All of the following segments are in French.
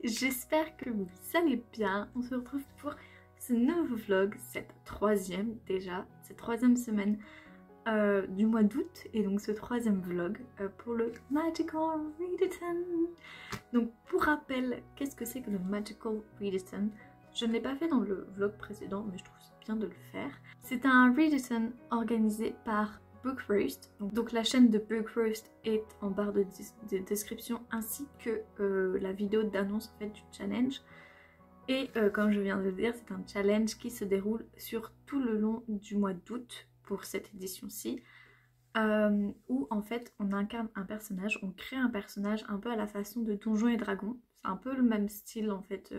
j'espère que vous allez bien. On se retrouve pour ce nouveau vlog, cette troisième semaine du mois d'août, et donc ce troisième vlog pour le Magical Readathon. Donc pour rappel, qu'est-ce que c'est que le Magical Readathon? Je ne l'ai pas fait dans le vlog précédent, mais je trouve c'est bien de le faire. C'est un Readathon organisé par Bookroast. Donc la chaîne de Bookroast est en barre de description, ainsi que la vidéo d'annonce en fait du challenge. Et comme je viens de le dire, c'est un challenge qui se déroule sur tout le long du mois d'août pour cette édition-ci, où en fait on incarne un personnage, on crée un personnage un peu à la façon de Donjons et Dragons. C'est un peu le même style en fait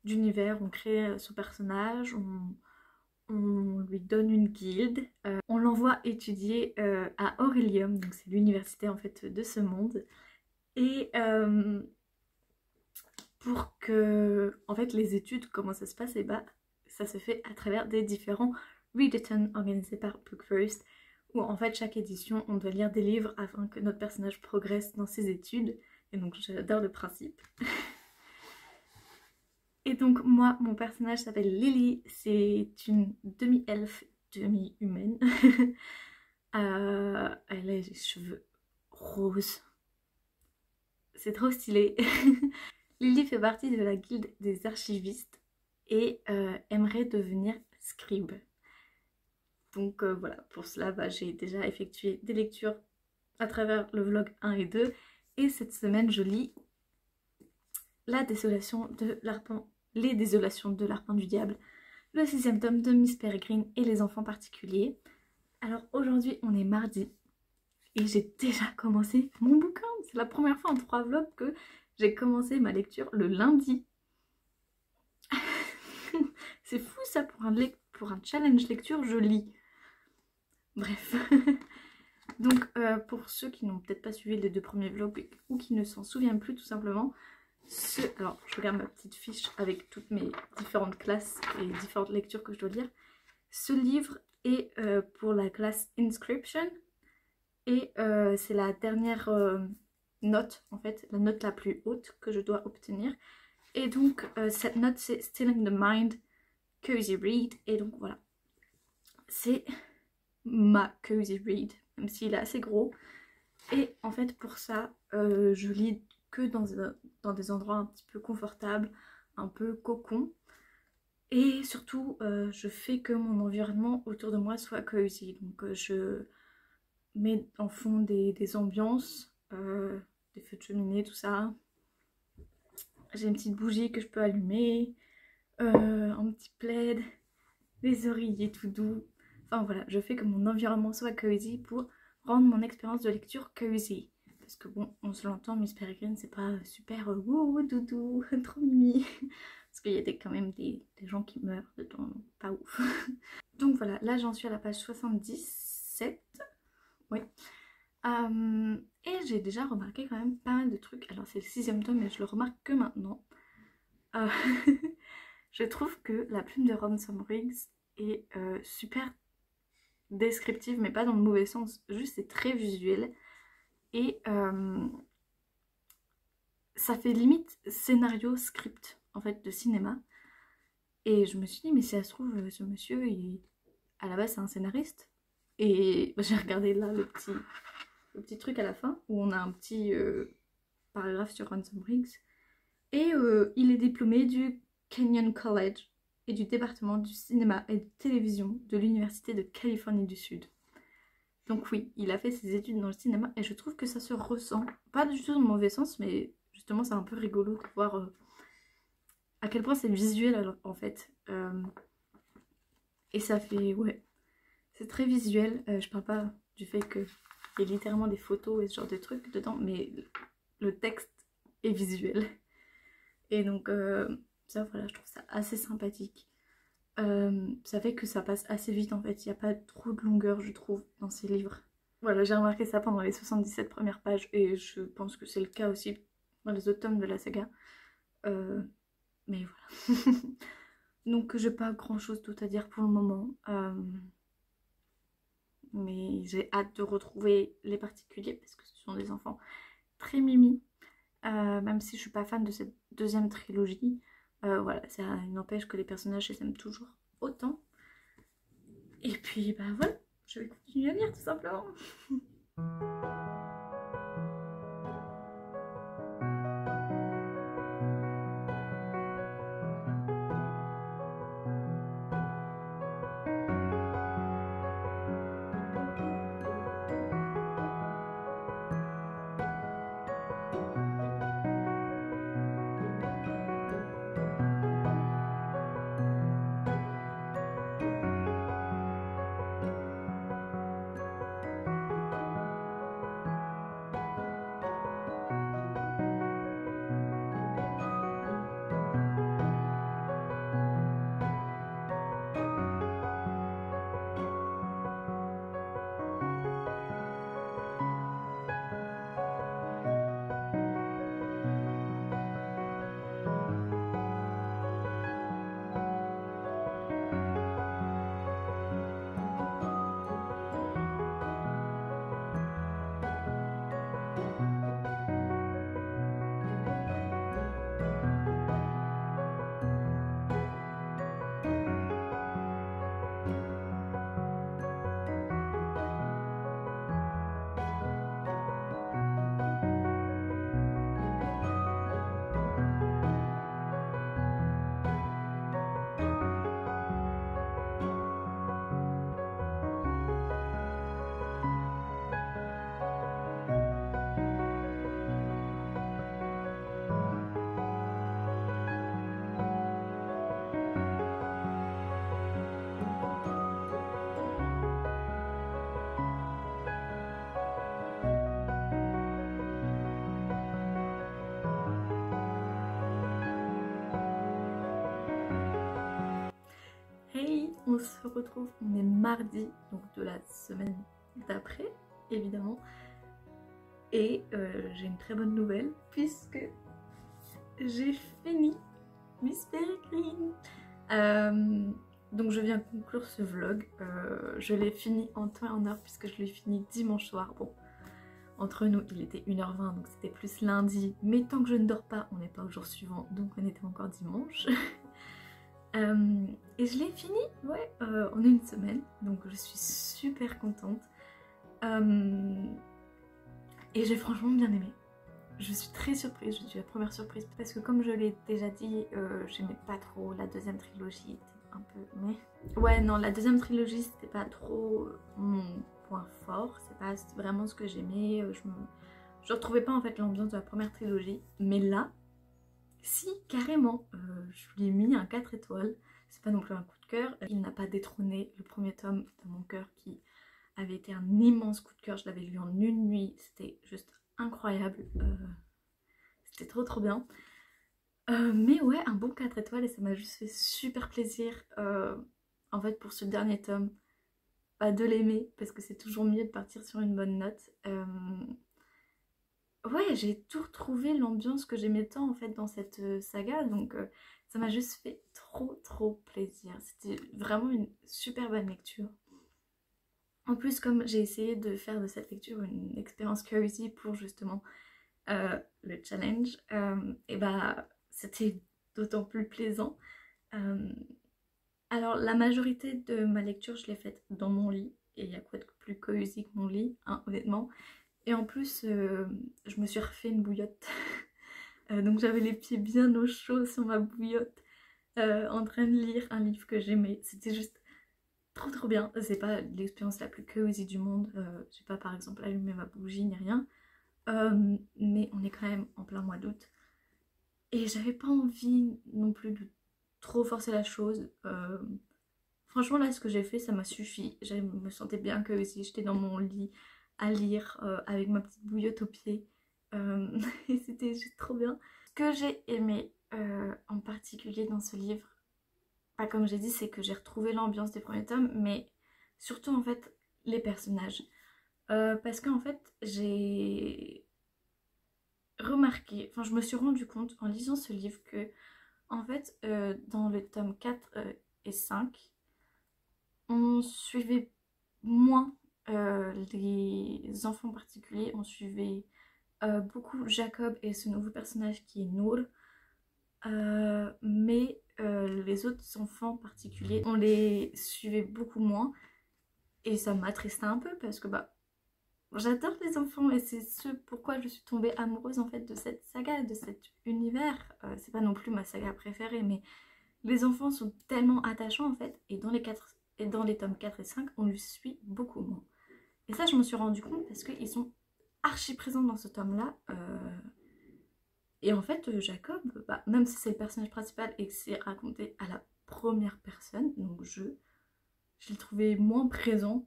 d'univers. On crée son personnage, on lui donne une guilde, on l'envoie étudier à Aurelium, donc c'est l'université en fait de ce monde. Et pour que en fait les études, comment ça se passe, et bah ça se fait à travers des différents readathons organisés par Bookroast, où en fait chaque édition on doit lire des livres afin que notre personnage progresse dans ses études. Et donc j'adore le principe. Et donc moi, mon personnage s'appelle Lily, c'est une demi-elfe, demi-humaine. Elle a les cheveux roses, c'est trop stylé. Lily fait partie de la guilde des archivistes et aimerait devenir scribe. Donc voilà, pour cela j'ai déjà effectué des lectures à travers le vlog 1 et 2. Et cette semaine je lis La désolation de l'arpent, Les désolations de l'arpent du diable, le 6e tome de Miss Peregrine et les enfants particuliers. Alors aujourd'hui on est mardi et j'ai déjà commencé mon bouquin. C'est la première fois en 3 vlogs que j'ai commencé ma lecture le lundi. C'est fou ça, pour un challenge lecture je lis. Bref. Donc pour ceux qui n'ont peut-être pas suivi les 2 premiers vlogs ou qui ne s'en souviennent plus tout simplement, alors je regarde ma petite fiche avec toutes mes différentes classes et différentes lectures que je dois lire. Ce livre est pour la classe Inscription et c'est la dernière note, en fait, la note la plus haute que je dois obtenir. Et donc cette note c'est Stilling the Mind, Cozy Read. Et donc voilà, c'est ma Cozy Read, même s'il est assez gros. Et en fait pour ça je lis que dans des endroits un petit peu confortables, un peu cocon. Et surtout je fais que mon environnement autour de moi soit cozy. Donc je mets en fond des ambiances, des feux de cheminée, tout ça. J'ai une petite bougie que je peux allumer, un petit plaid, des oreillers tout doux. Enfin voilà, je fais que mon environnement soit cozy pour rendre mon expérience de lecture cozy. Parce que bon, on se l'entend, Miss Peregrine c'est pas super wouh doudou, trop mimi. Parce qu'il y a quand même des gens qui meurent dedans, pas ouf. Donc voilà, là j'en suis à la page 77. Oui. Et j'ai déjà remarqué quand même pas mal de trucs. Alors c'est le 6e tome mais je le remarque que maintenant. Je trouve que la plume de Ransom Riggs est super descriptive, mais pas dans le mauvais sens, juste c'est très visuel. Et ça fait limite scénario script en fait de cinéma. Et je me suis dit mais si ça se trouve ce monsieur à la base c'est un scénariste. Et j'ai regardé là le petit truc à la fin où on a un petit paragraphe sur Ransom Riggs. Et il est diplômé du Kenyon College et du département du cinéma et de télévision de l'université de Californie du Sud. Donc oui, il a fait ses études dans le cinéma et je trouve que ça se ressent. Pas du tout dans le mauvais sens, mais justement c'est un peu rigolo de voir à quel point c'est visuel en fait. Et ça fait, ouais, c'est très visuel. Je parle pas du fait qu'il y ait littéralement des photos et ce genre de trucs dedans, mais le texte est visuel. Et donc ça voilà, je trouve ça assez sympathique. Ça fait que ça passe assez vite en fait, il n'y a pas trop de longueur je trouve dans ces livres. Voilà, j'ai remarqué ça pendant les 77 premières pages et je pense que c'est le cas aussi dans les autres tomes de la saga. Mais voilà. Donc j'ai pas grand chose d'autre à dire pour le moment. Mais j'ai hâte de retrouver les particuliers parce que ce sont des enfants très mimi. même si je suis pas fan de cette deuxième trilogie. Voilà, ça n'empêche que les personnages, je les aime toujours autant. Et puis bah voilà, je vais continuer à lire tout simplement. Hey, on se retrouve, on est mardi, donc de la semaine d'après, évidemment. Et j'ai une très bonne nouvelle, puisque j'ai fini Miss Peregrine. Donc je viens conclure ce vlog. Je l'ai fini en temps et en heure, puisque je l'ai fini dimanche soir. Bon, entre nous, il était 1h20, donc c'était plus lundi. Mais tant que je ne dors pas, on n'est pas au jour suivant, donc on était encore dimanche. Et je l'ai fini, ouais, en une semaine, donc je suis super contente. Et j'ai franchement bien aimé. Je suis très surprise, je suis la première surprise, parce que comme je l'ai déjà dit, j'aimais pas trop la deuxième trilogie, un peu, mais... Ouais, non, la deuxième trilogie, c'était pas trop mon point fort, c'est pas vraiment ce que j'aimais, je retrouvais pas en fait l'ambiance de la première trilogie, mais là, si, carrément, je lui ai mis un 4 étoiles, c'est pas non plus un coup de cœur, il n'a pas détrôné le premier tome de mon cœur qui avait été un immense coup de cœur, je l'avais lu en une nuit, c'était juste incroyable, c'était trop bien. Mais ouais, un bon 4 étoiles et ça m'a juste fait super plaisir, en fait pour ce dernier tome, de l'aimer, parce que c'est toujours mieux de partir sur une bonne note. Ouais, j'ai tout retrouvé l'ambiance que j'aimais tant en fait dans cette saga, donc ça m'a juste fait trop plaisir. C'était vraiment une super bonne lecture. En plus, comme j'ai essayé de faire de cette lecture une expérience cozy pour justement le challenge, et bah c'était d'autant plus plaisant. Alors la majorité de ma lecture je l'ai faite dans mon lit, et il y a quoi de plus cozy que mon lit, hein, honnêtement. Et en plus, je me suis refait une bouillotte. Donc j'avais les pieds bien au chaud sur ma bouillotte, en train de lire un livre que j'aimais. C'était juste trop bien. C'est pas l'expérience la plus cozy du monde. J'ai pas par exemple allumé ma bougie ni rien. Mais on est quand même en plein mois d'août. Et j'avais pas envie non plus de trop forcer la chose. Franchement là ce que j'ai fait ça m'a suffi. Je me sentais bien cozy. J'étais dans mon lit à lire avec ma petite bouillotte au pied. Et c'était juste trop bien. Ce que j'ai aimé en particulier dans ce livre, comme j'ai dit, c'est que j'ai retrouvé l'ambiance des premiers tomes, mais surtout en fait les personnages. Parce qu'en fait j'ai remarqué, enfin je me suis rendu compte en lisant ce livre que en fait dans le tome 4 et 5, on suivait moins les enfants particuliers, on suivait beaucoup Jacob et ce nouveau personnage qui est Nour. Mais les autres enfants particuliers, on les suivait beaucoup moins. Et ça m'attristait un peu parce que bah j'adore les enfants et c'est ce pourquoi je suis tombée amoureuse en fait de cette saga, de cet univers. C'est pas non plus ma saga préférée, mais les enfants sont tellement attachants en fait. Et dans les tomes 4 et 5, on les suit beaucoup moins. Et ça, je me suis rendu compte parce qu'ils sont archi présents dans ce tome-là. Et en fait, Jacob, bah, même si c'est le personnage principal et que c'est raconté à la première personne, donc je l'ai trouvé moins présent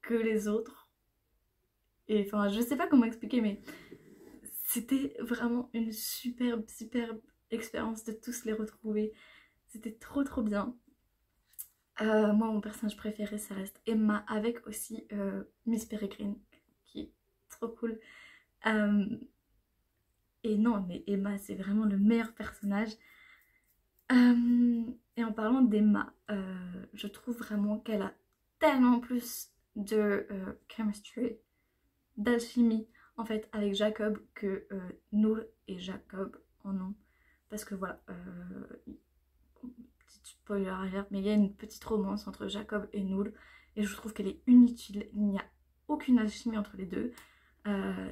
que les autres. Et enfin, je sais pas comment expliquer, mais c'était vraiment une superbe expérience de tous les retrouver. C'était trop trop bien. Moi, mon personnage préféré, ça reste Emma, avec aussi Miss Peregrine, qui est trop cool. Et non, mais Emma, c'est vraiment le meilleur personnage. Et en parlant d'Emma, je trouve vraiment qu'elle a tellement plus de chemistry, d'alchimie, en fait, avec Jacob que Nour et Jacob en ont. Parce que voilà, petite spoiler alert, mais il y a une petite romance entre Jacob et Nour. Et je trouve qu'elle est inutile, il n'y a aucune alchimie entre les deux.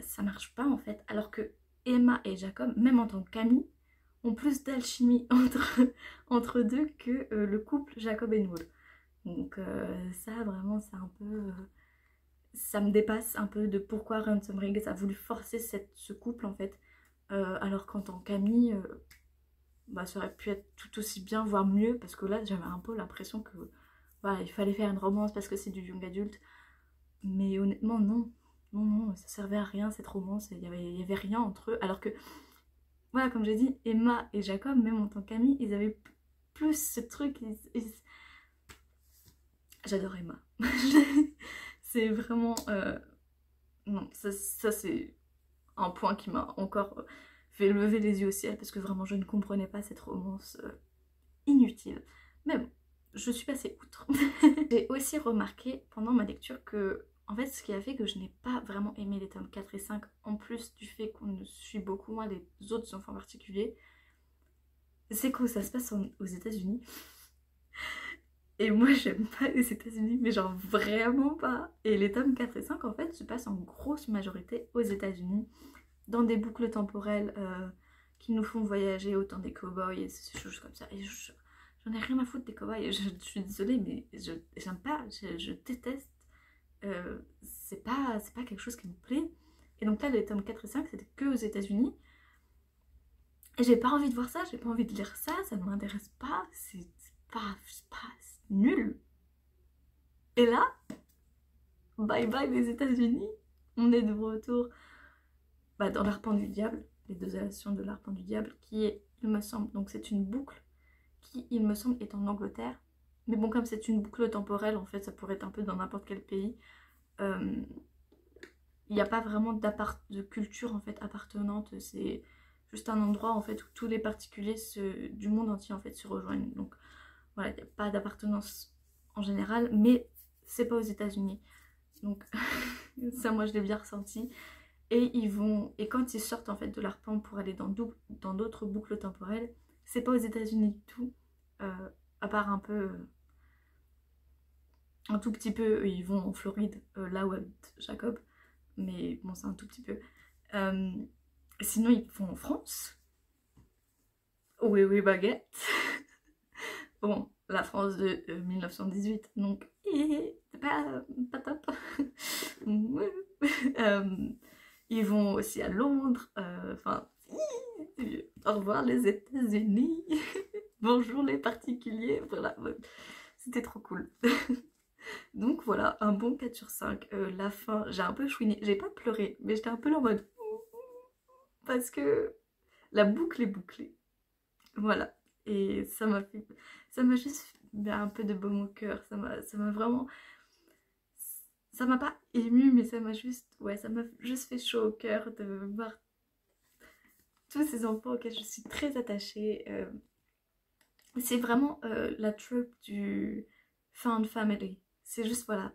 Ça marche pas en fait, alors que Emma et Jacob, même en tant qu'amis, ont plus d'alchimie entre deux que le couple Jacob et Nour. Donc ça vraiment c'est un peu... ça me dépasse un peu de pourquoi Ransom Riggs a voulu forcer ce couple en fait. Alors qu'en tant qu'amis, bah, ça aurait pu être tout aussi bien, voire mieux, parce que là j'avais un peu l'impression que voilà, il fallait faire une romance parce que c'est du young adulte. Mais honnêtement non. Non, ça servait à rien cette romance, il y avait rien entre eux. Alors que, voilà, comme j'ai dit, Emma et Jacob, même en tant qu'amis, ils avaient plus ce truc. J'adore Emma. C'est vraiment... Non, ça c'est un point qui m'a encore fait lever les yeux au ciel, parce que vraiment je ne comprenais pas cette romance inutile. Mais bon, je suis passée outre. J'ai aussi remarqué pendant ma lecture que, en fait, ce qui a fait que je n'ai pas vraiment aimé les tomes 4 et 5, en plus du fait qu'on ne suit beaucoup moins les autres enfants particuliers, c'est que ça se passe aux États-Unis. Et moi, j'aime pas les États-Unis, mais genre vraiment pas. Et les tomes 4 et 5, en fait, se passent en grosse majorité aux États-Unis, dans des boucles temporelles qui nous font voyager au temps des cow-boys et ces choses comme ça. Et j'en ai rien à foutre des cow-boys. Je suis désolée, mais j'aime pas, je déteste. C'est pas quelque chose qui me plaît. Et donc là, les tomes 4 et 5, c'était que aux États-Unis. Et j'ai pas envie de voir ça, j'ai pas envie de lire ça, ça ne m'intéresse pas, c'est nul. Et là, bye bye les États-Unis, on est de retour dans l'Arpent du Diable, les deux adaptations de l'Arpent du Diable, qui est, il me semble, donc c'est une boucle qui, il me semble, est en Angleterre. Mais bon, comme c'est une boucle temporelle, en fait, ça pourrait être un peu dans n'importe quel pays. Il n'y a pas vraiment de culture en fait appartenante, c'est juste un endroit en fait où tous les particuliers du monde entier en fait se rejoignent. Donc voilà, il n'y a pas d'appartenance en général, mais c'est pas aux États-Unis. Donc ça, moi je l'ai bien ressenti. Et quand ils sortent en fait de l'Arpent pour aller dans d'autres boucles temporelles, c'est pas aux États-Unis du tout, à part un tout petit peu, ils vont en Floride, là où habite Jacob. Mais bon, c'est un tout petit peu. Sinon, ils vont en France. Oui, oui, baguette. Bon, la France de 1918, donc c'est pas top. Ils vont aussi à Londres. Enfin, au revoir les États-Unis. Bonjour les particuliers. Voilà, c'était trop cool. Donc voilà, un bon 4 sur 5. La fin, j'ai un peu chouiné. J'ai pas pleuré, mais j'étais un peu là en mode... Parce que la boucle est bouclée. Voilà. Et ça m'a juste mis un peu de baume au cœur. Ça m'a vraiment... Ça m'a pas ému, mais ça m'a juste... Ouais, ça m'a juste fait chaud au cœur de voir tous ces enfants auxquels je suis très attachée. C'est vraiment la trope du found family. C'est juste, voilà,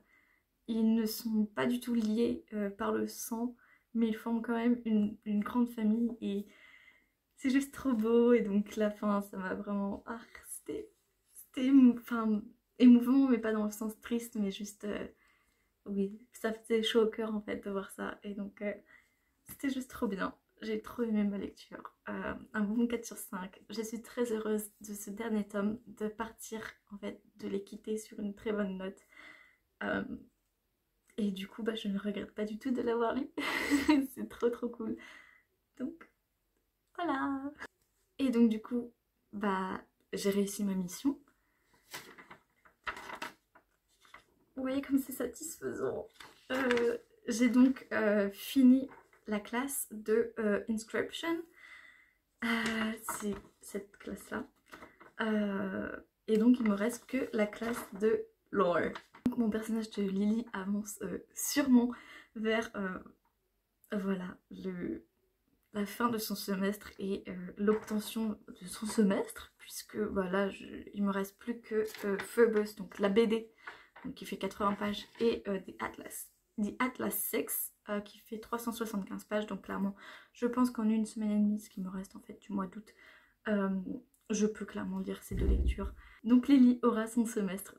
ils ne sont pas du tout liés par le sang, mais ils forment quand même une grande famille et c'est juste trop beau. Et donc la fin, ça m'a vraiment... Ah, c'était enfin, émouvant, mais pas dans le sens triste, mais juste... oui, ça faisait chaud au cœur en fait de voir ça. Et donc c'était juste trop bien. J'ai trop aimé ma lecture. Un bon 4 sur 5. Je suis très heureuse de ce dernier tome, de partir en fait, de les quitter sur une très bonne note. Euh, et du coup, bah, je ne regrette pas du tout de l'avoir lu. C'est trop trop cool. Donc voilà. Et donc du coup, bah, j'ai réussi ma mission. Vous voyez comme c'est satisfaisant. J'ai donc fini la classe de Inscription. C'est cette classe-là. Et donc il me reste que la classe de Lore. Donc mon personnage de Lily avance sûrement vers voilà, la fin de son semestre et l'obtention de son semestre, puisque voilà, il me reste plus que Phoebus, donc la BD, donc qui fait 80 pages, et The Atlas 6, qui fait 375 pages. Donc clairement, je pense qu'en une semaine et demie, ce qui me reste en fait du mois d'août, je peux clairement lire ces deux lectures. Donc Lily aura son semestre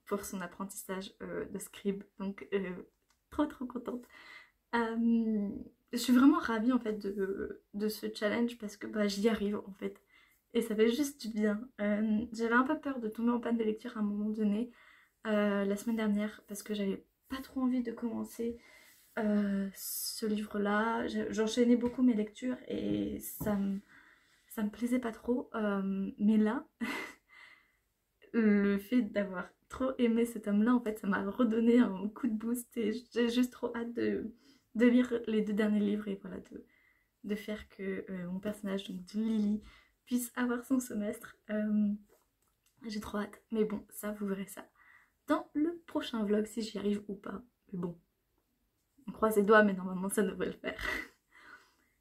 pour son apprentissage de scribe, donc trop trop contente. Je suis vraiment ravie en fait de ce challenge parce que bah, j'y arrive en fait et ça fait juste du bien. J'avais un peu peur de tomber en panne de lecture à un moment donné la semaine dernière parce que j'avais pas trop envie de commencer ce livre là. J'enchaînais beaucoup mes lectures et ça me plaisait pas trop, mais là le fait d'avoir trop aimé cet homme là en fait ça m'a redonné un coup de boost et j'ai juste trop hâte de lire les deux derniers livres et voilà de faire que mon personnage donc de Lily puisse avoir son semestre. J'ai trop hâte, mais bon ça vous verrez ça dans le prochain vlog si j'y arrive ou pas, mais bon on croise les doigts mais normalement ça devrait le faire.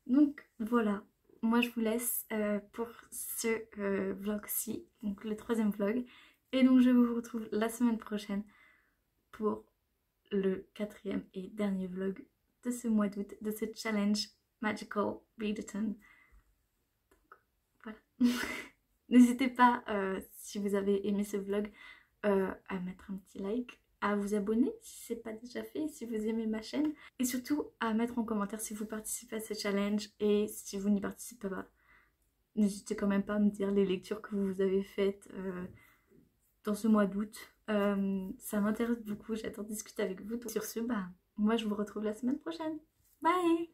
Donc voilà, moi je vous laisse pour ce vlog-ci, donc le troisième vlog. Et donc je vous retrouve la semaine prochaine pour le quatrième et dernier vlog de ce mois d'août, de ce challenge Magical Readathon. Voilà. N'hésitez pas, si vous avez aimé ce vlog, à mettre un petit like, à vous abonner si ce n'est pas déjà fait, si vous aimez ma chaîne, et surtout à mettre en commentaire si vous participez à ce challenge et si vous n'y participez pas. N'hésitez quand même pas à me dire les lectures que vous avez faites dans ce mois d'août. Ça m'intéresse beaucoup, j'adore discuter avec vous. Donc sur ce, bah, moi je vous retrouve la semaine prochaine. Bye!